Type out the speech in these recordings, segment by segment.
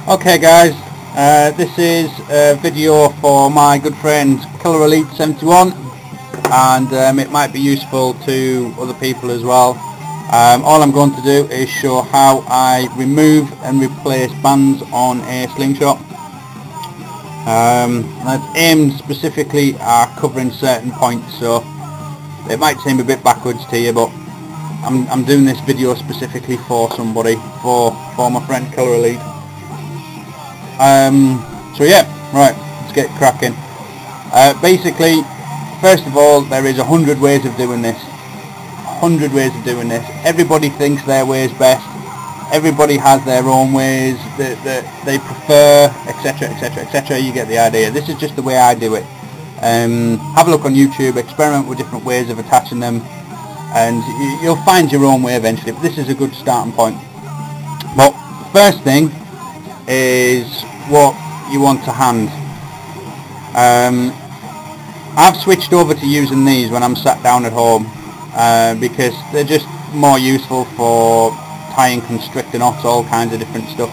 Okay guys, this is a video for my good friend killerelite71, and it might be useful to other people as well. All I'm going to do is show how I remove and replace bands on a slingshot. That's aimed specifically at covering certain points, so it might seem a bit backwards to you, but I'm doing this video specifically for somebody, for my friend killerelite. So yeah, right, let's get cracking. Basically, first of all, there is 100 ways of doing this. 100 ways of doing this. Everybody thinks their way is best. Everybody has their own ways that they prefer, etc, etc, etc. You get the idea. This is just the way I do it. Have a look on YouTube, experiment with different ways of attaching them, and you'll find your own way eventually, but this is a good starting point. But first thing is what you want to hand. I've switched over to using these when I'm sat down at home because they're just more useful for tying constrictor knots, all kinds of different stuff.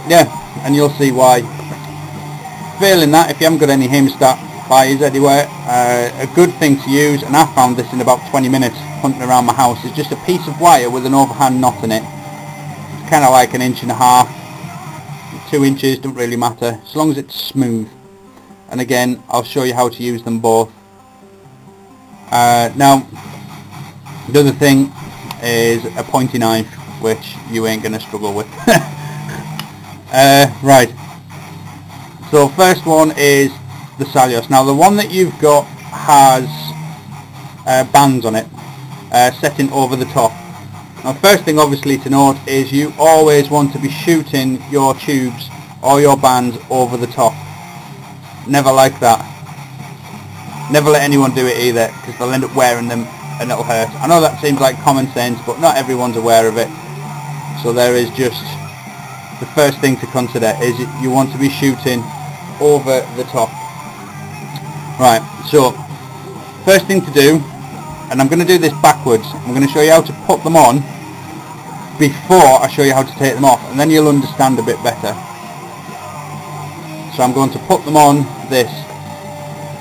Yeah, and you'll see why. Failing that, if you haven't got any Hemstat pliers anywhere, a good thing to use, and I found this in about 20 minutes hunting around my house, is just a piece of wire with an overhand knot in it. It's kind of like 1.5 inches, 2 inches, don't really matter, as long as it's smooth. And again, I'll show you how to use them both. Now, the other thing is a pointy knife, which you ain't going to struggle with. Right, so first one is the Salios. Now the one that you've got has bands on it, setting over the top. Now first thing obviously to note is you always want to be shooting your tubes or your bands over the top. Never like that. Never let anyone do it either, because they'll end up wearing them and it'll hurt. I know that seems like common sense, but not everyone's aware of it. So there is just the first thing to consider is you want to be shooting over the top. Right, so first thing to do, and I'm going to do this backwards, I'm going to show you how to put them on before I show you how to take them off, and then you'll understand a bit better. So I'm going to put them on this,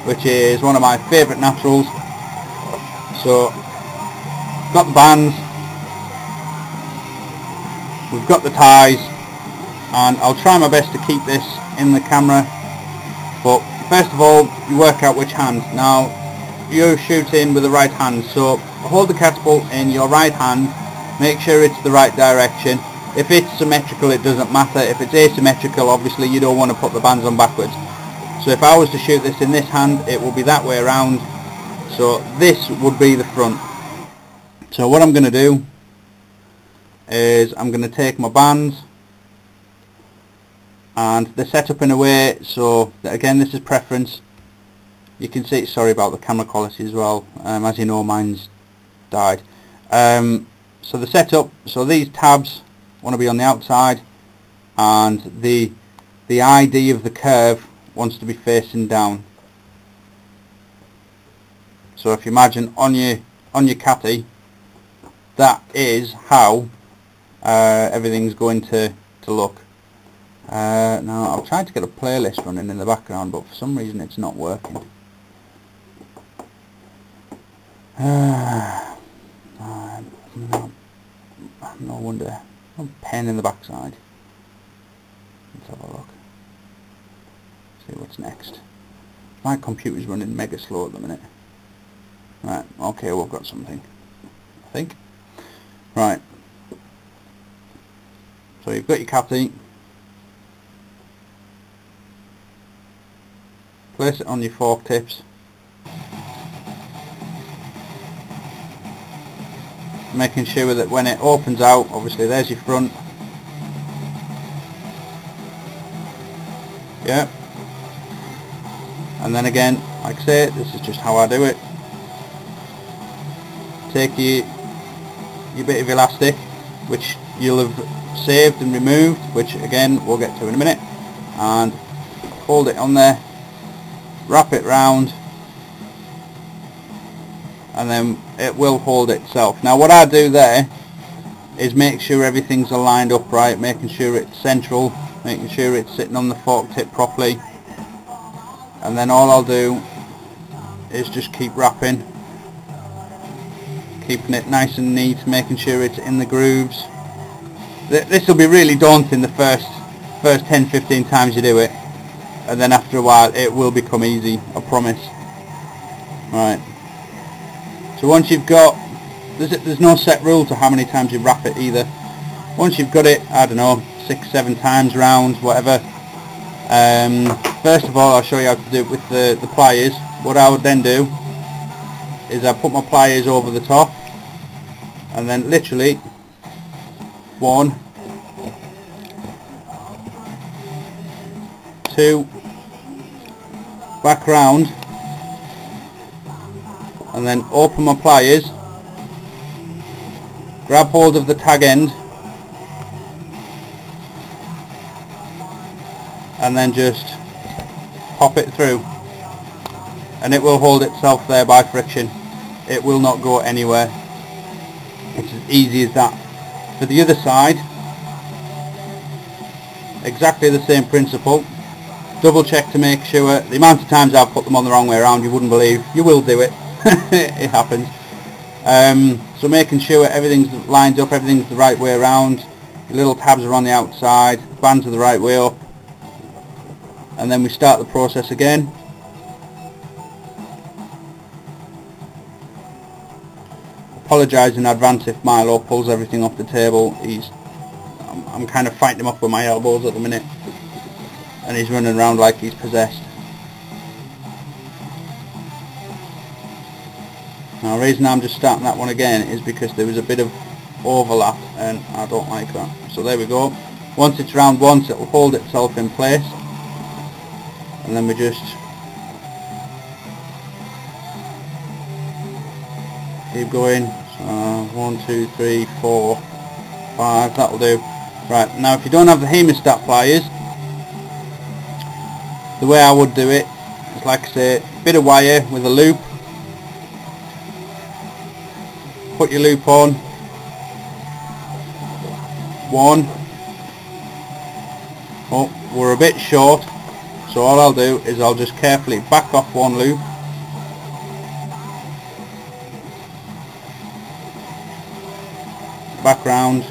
which is one of my favourite naturals. So, got the bands, we've got the ties, and I'll try my best to keep this in the camera, but first of all you work out which hand. Now you're shooting with the right hand, so hold the catapult in your right hand, make sure it's the right direction. If it's symmetrical it doesn't matter, if it's asymmetrical obviously you don't want to put the bands on backwards. So if I was to shoot this in this hand it will be that way around, so this would be the front. So what I'm going to do is I'm going to take my bands, and they're set up in a way so that, again, this is preference. You can see, sorry about the camera quality as well, as you know mine's died. So they're set up so these tabs want to be on the outside, and the ID of the curve wants to be facing down. So if you imagine on your catty, that is how everything's going to look. Now I'll try to get a playlist running in the background, but for some reason it's not working. No wonder. No pen in the backside. Let's have a look. See what's next. My computer's running mega slow at the minute. Right, okay, we've got something, I think. Right. So you've got your catty. Place it on your fork tips. Making sure that when it opens out, obviously there's your front. Yeah. And then again, like I say, this is just how I do it. Take your bit of elastic, which you'll have saved and removed, which again we'll get to in a minute, and hold it on there. Wrap it round, and then it will hold itself. Now what I do there is make sure everything's aligned up right, making sure it's central, making sure it's sitting on the fork tip properly, and then all I'll do is just keep wrapping, keeping it nice and neat, making sure it's in the grooves. This will be really daunting the first 10-15 times you do it, and then after a while it will become easy, I promise. Right, so once you've got, there's no set rule to how many times you wrap it either. Once you've got it, I don't know, 6-7 times round, whatever, first of all I'll show you how to do it with the pliers. What I would then do is I put my pliers over the top, and then literally 1, 2, back round, and then open my pliers, grab hold of the tag end, and then just pop it through, and it will hold itself there by friction. It will not go anywhere. It's as easy as that. For the other side, exactly the same principle. Double check to make sure. The amount of times I've put them on the wrong way around, you wouldn't believe. You will do it. It happens. So making sure everything's lined up, everything's the right way around, your little tabs are on the outside, the bands are the right way up, and then we start the process again. Apologise in advance if Milo pulls everything off the table. I'm kind of fighting him off with my elbows at the minute, and he's running around like he's possessed. Now the reason I'm just starting that one again is because there was a bit of overlap and I don't like that. So there we go. Once it's round once, it will hold itself in place, and then we just keep going. So 1, 2, 3, 4, 5, that'll do. Right, now if you don't have the hemostat pliers, the way I would do it is, like I say, a bit of wire with a loop. Put your loop on. 1. Oh, we're a bit short, so all I'll do is I'll just carefully back off one loop, back round.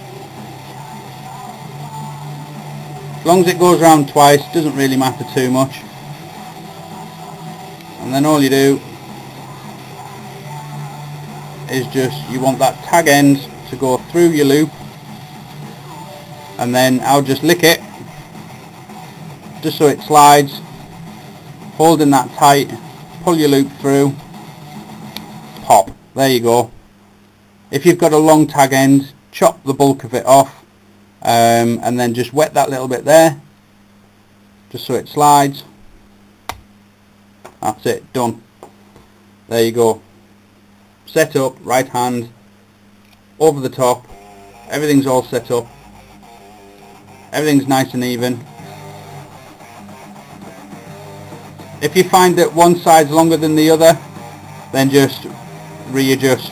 As long as it goes round twice, doesn't really matter too much. And then all you do is just, you want that tag end to go through your loop, and then I'll just lick it just so it slides, holding that tight, pull your loop through, pop, there you go. If you've got a long tag end, chop the bulk of it off, and then just wet that little bit there just so it slides. That's it, done. There you go. Set up, right hand, over the top, everything's all set up, everything's nice and even. If you find that one side's longer than the other, then just readjust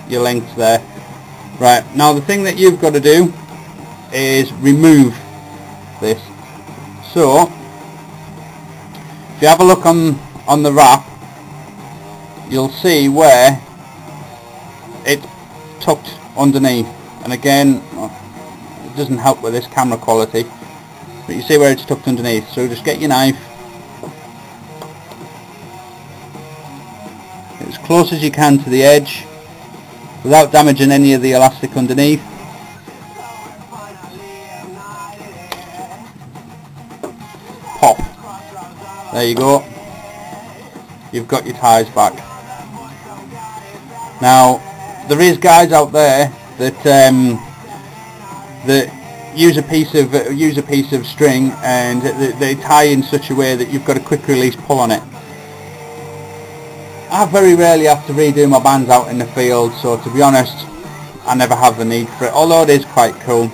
your length there. Right, now the thing that you've got to do is remove this. So if you have a look on the wrap, you'll see where it's tucked underneath, and again, it doesn't help with this camera quality, but you see where it's tucked underneath. So just get your knife as close as you can to the edge without damaging any of the elastic underneath. Pop. There you go. You've got your ties back. Now there is guys out there that that use a piece of string and they tie in such a way that you've got a quick release pull on it. I very rarely have to redo my bands out in the field, so to be honest, I never have the need for it, although it is quite cool.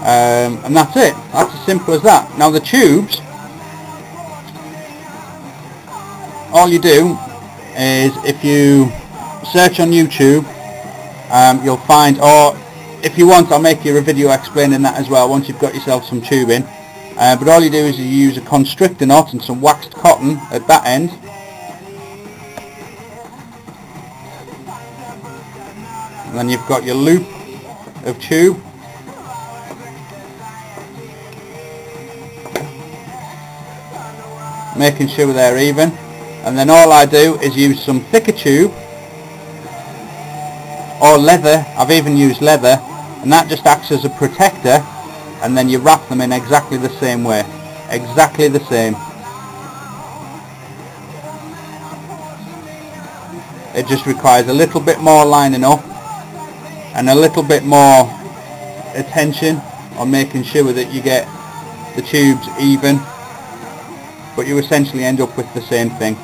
And that's it. That's as simple as that. Now the tubes, all you do is, if you search on YouTube you'll find, or if you want I'll make you a video explaining that as well once you've got yourself some tubing. But all you do is you use a constrictor knot and some waxed cotton at that end, and then you've got your loop of tube. Making sure they're even, and then all I do is use some thicker tube or leather. I've even used leather, and that just acts as a protector, and then you wrap them in exactly the same way, exactly the same. It just requires a little bit more lining up and a little bit more attention on making sure that you get the tubes even, but you essentially end up with the same thing.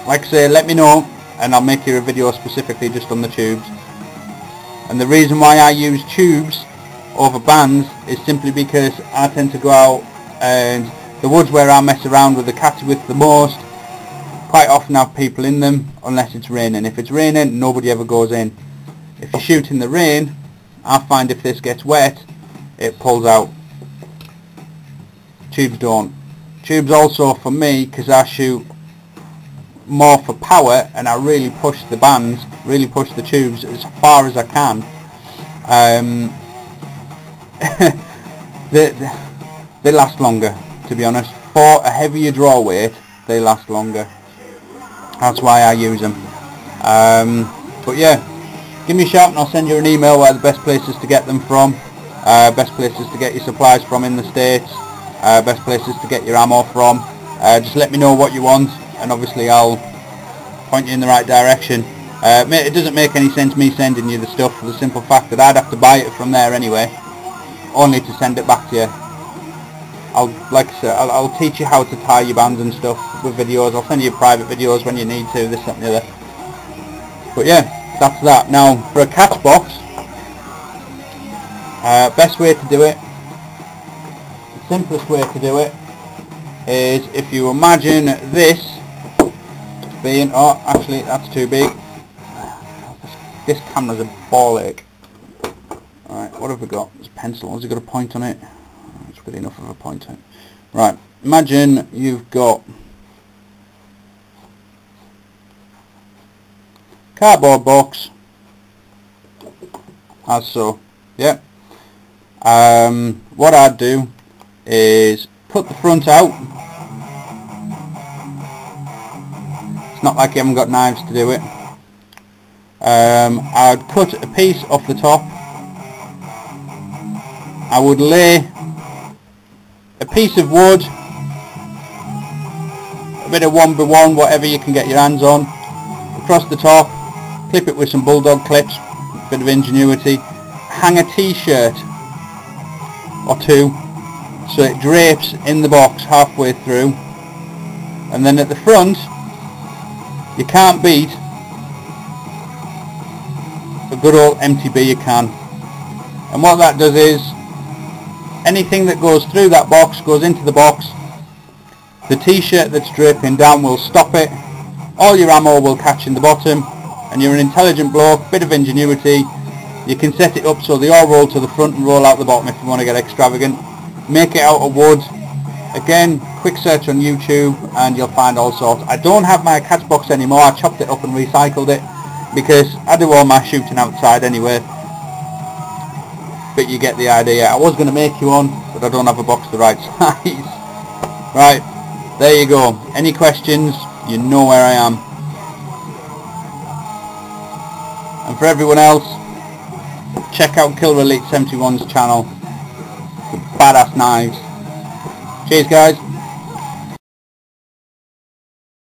Like I say, let me know and I'll make you a video specifically just on the tubes. And the reason why I use tubes over bands is simply because I tend to go out, and the woods where I mess around with the cats with the most quite often have people in them unless it's raining. If it's raining, nobody ever goes in. If you shoot in the rain, I find if this gets wet, it pulls out. Tubes don't. Tubes also for me, because I shoot more for power and I really push the bands, really push the tubes as far as I can. They last longer, to be honest. For a heavier draw weight, they last longer. That's why I use them. But yeah, give me a shout and I'll send you an email where the best places to get them from, best places to get your supplies from in the States, best places to get your ammo from. Just let me know what you want, and obviously I'll point you in the right direction. It doesn't make any sense me sending you the stuff for the simple fact that I'd have to buy it from there anyway, only to send it back to you. Like I said, I'll teach you how to tie your bands and stuff with videos. I'll send you private videos when you need to, this, that and the other. But yeah, that's that. Now for a catch box, best way to do it, the simplest way to do it, is if you imagine this being, oh actually that's too big, this camera's a ball ache. Alright, what have we got? There's a pencil. Has it got a point on it? It's got enough of a point on it. Right, imagine you've got cardboard box, as so. Yeah. What I'd do is put the front out. It's not like you haven't got knives to do it. I'd cut a piece off the top. I would lay a piece of wood, a bit of 1x1, whatever you can get your hands on, across the top, clip it with some bulldog clips, a bit of ingenuity, hang a t-shirt or two so it drapes in the box halfway through, and then at the front you can't beat a good old empty beer can. And what that does is anything that goes through that box goes into the box. The t-shirt that's draping down will stop it, all your ammo will catch in the bottom, and you're an intelligent bloke, bit of ingenuity, you can set it up so they all roll to the front and roll out the bottom if you want to get extravagant. Make it out of wood. Again, quick search on YouTube and you'll find all sorts. I don't have my catch box anymore, I chopped it up and recycled it because I do all my shooting outside anyway. But you get the idea. I was going to make you one, but I don't have a box the right size. Right, there you go. Any questions, you know where I am. And for everyone else, check out killerelite71's channel. Badass knives. Cheers guys.